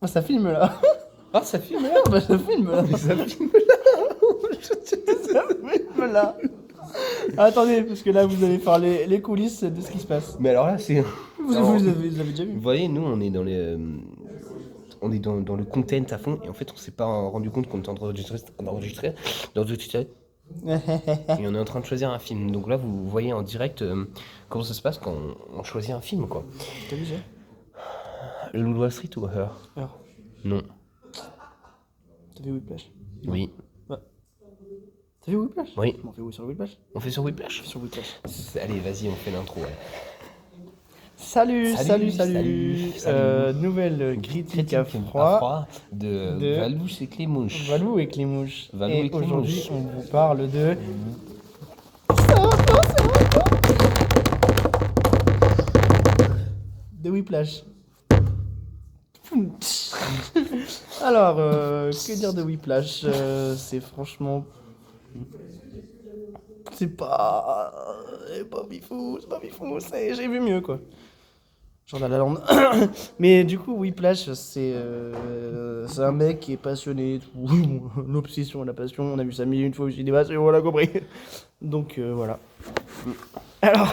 Ah, ça filme là. Ah, ça filme là. Ah, bah, ça filme là. Ça filme Ça filme là. Attendez, parce que là, vous allez faire les coulisses de ce qui se passe. Mais alors là, c'est. Alors, Vous avez déjà vous vu. voyez, nous, on est dans les. On est dans le content à fond, et en fait, on s'est pas rendu compte qu'on était en train d'enregistrer, et on est en train de choisir un film. Donc là, vous voyez en direct comment ça se passe quand on choisit un film, quoi. T'as vu ça? Le Loup de Wall Street ou Her? Alors, Non. t'as vu Whiplash? Oui. Ouais. T'as vu Whiplash? Oui. On fait où sur Whiplash? On fait sur Whiplash? Sur Whiplash. Allez, vas-y, on fait l'intro. Ouais. Salut. Salut. Nouvelle critique à froid de Valouche et Clémouche. Valou et Clémouche. Valou Et et Clémouche. aujourd'hui, on vous parle de... De Whiplash. Alors, que dire de Whiplash? C'est franchement... C'est pas bifou, j'ai vu mieux quoi. Genre La La Land. Mais du coup, Whiplash, c'est un mec qui est passionné, tout. L'obsession et la passion, on a vu ça mille une fois au cinéma, c'est on l'a compris. Donc voilà. Alors,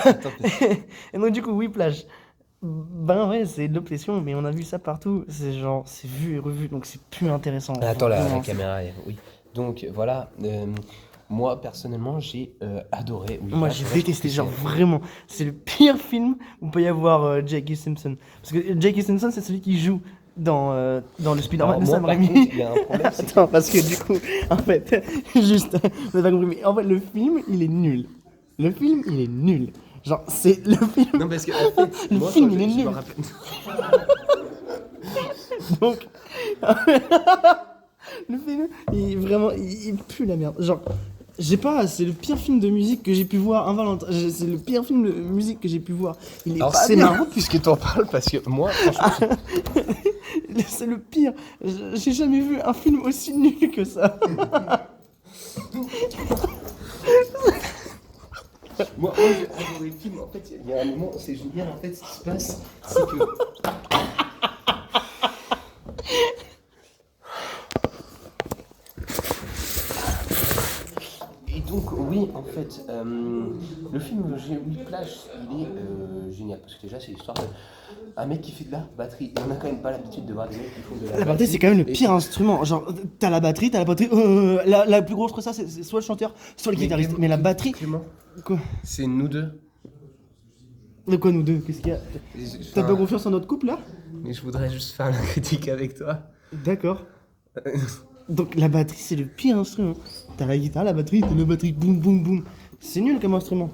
et donc du coup, Whiplash, ben ouais, c'est de l'obsession, mais on a vu ça partout. C'est genre, c'est vu et revu, donc c'est plus intéressant. Attends, la Vraiment, caméra, oui. Donc voilà, moi personnellement, j'ai adoré. Oui, Moi là, j'ai je détesté, trouve genre que vraiment, c'est le pire film où peut y avoir J.K. Simpson. Parce que J.K. Simpson c'est celui qui joue dans le Spider-Man Alors, de moi, Sam par Raimi. contre, il y a un problème, c'est que- Attends, parce que du coup, en fait, juste, vous avez pas compris, mais en fait le film il est nul. Le film il est nul. Genre c'est le film, Non, parce que en fait, Le moi, film, quand il est je me nul. rappelle- donc, le film il pue la merde. Genre, j'ai pas, c'est le pire film de musique que j'ai pu voir un Valentin. C'est le pire film de musique que j'ai pu voir. Il est Alors, pas c'est bien. marrant puisque t'en parles, parce que moi, franchement, C'est le pire. J'ai jamais vu un film aussi nul que ça. moi, j'ai adoré le film. En fait, il y a un moment, c'est génial. En fait, ce qui se passe, c'est que. Et donc, oui, en fait, le film Whiplash, il est génial. Parce que déjà, c'est l'histoire d'un mec qui fait de la batterie. Et on n'a quand même pas l'habitude de voir des mecs qui font de la La batterie, c'est quand même le Et- pire instrument. Genre, t'as la batterie. La plus grosse ça, c'est soit le chanteur, soit le guitariste. Mais la batterie. Clément, Quoi? c'est nous deux. De quoi nous deux? Qu'est-ce qu'il y a? T'as pas confiance en notre couple là? Mais je voudrais juste faire la critique avec toi. D'accord. Donc la batterie, c'est le pire instrument. T'as la guitare, la batterie, boum boum boum. C'est nul comme instrument.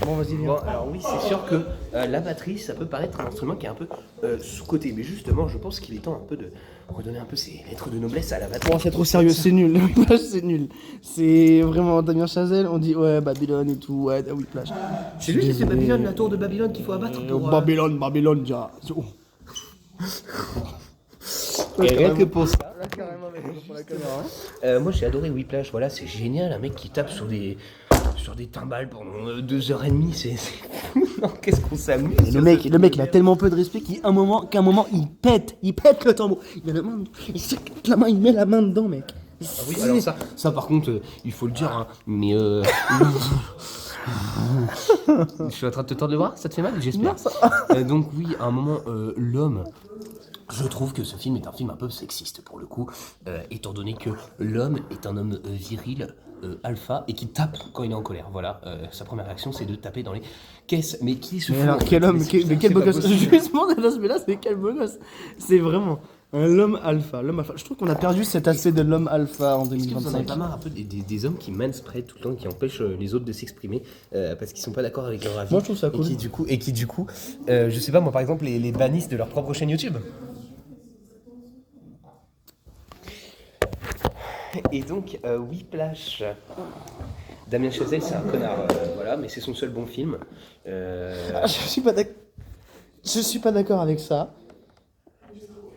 Bon, vas-y, viens. Bon, alors oui, c'est sûr que la batterie, ça peut paraître un instrument qui est un peu sous-coté. Mais justement, je pense qu'il est temps un peu de redonner un peu ses lettres de noblesse à la batterie. Oh, c'est trop sérieux, c'est nul. Le Whiplash, c'est nul. C'est vraiment Damien Chazelle, on dit ouais, Babylone et tout, ouais, Whiplash. C'est lui qui fait Babylone, la tour de Babylone qu'il faut abattre pour... Babylone, déjà. Oh. Et rien que pour ça. Là, carrément, mec, pour la caméra. Hein. Moi j'ai adoré Whiplash, voilà, c'est génial, un mec qui tape sur des timbales pendant 2h30, c'est fou, non, qu'est-ce qu'on s'amuse. Et le mec, il a tellement peu de respect qu'à un moment, il pète le tambour. Il a la main, il s'éclate la main, il met la main dedans, mec. Ah oui, alors ça par contre, il faut le dire, hein, mais je suis en train de te tordre le bras, ça te fait mal, j'espère. Donc oui, à un moment, l'homme... Je trouve que ce film est un film un peu sexiste pour le coup, étant donné que l'homme est un homme viril, alpha, et qui tape quand il est en colère. Voilà, sa première réaction c'est de taper dans les caisses. Mais qui se Mais fout alors, en quel fait, homme, mais c'est- mais quel c'est beau pas gosse. possible. Justement, dans cet aspect-là, c'est quel beau gosse. C'est vraiment l'homme alpha. Je trouve qu'on a perdu cet aspect de l'homme alpha en Est-ce que vous en avez 2025. pas marre un peu des hommes qui manspread tout le temps, qui empêchent les autres de s'exprimer parce qu'ils sont pas d'accord avec leur avis? Moi, je trouve ça cool. Et qui du coup, je sais pas moi par exemple, les bannissent de leur propre chaîne YouTube. Et donc, Whiplash. Damien Chazelle, c'est un connard, voilà, mais c'est son seul bon film. Ah, je suis pas d'accord avec ça.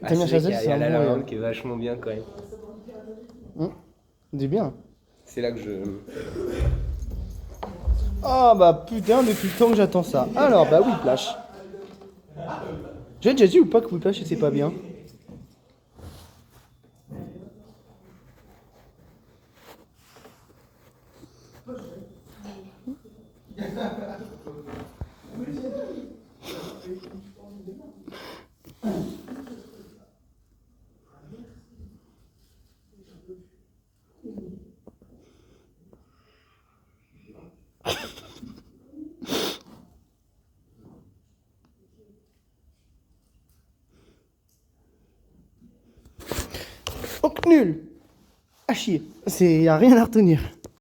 Damien c'est vrai Chazelle, qu'il y a c'est un La bon La héros. Land qui est vachement bien quand même. C'est bien. C'est là que je. Ah bah putain, depuis le temps que j'attends ça. Alors bah Whiplash. J'ai déjà dit ou pas que Whiplash c'était pas bien? Donc nul. À chier. Y a rien à retenir.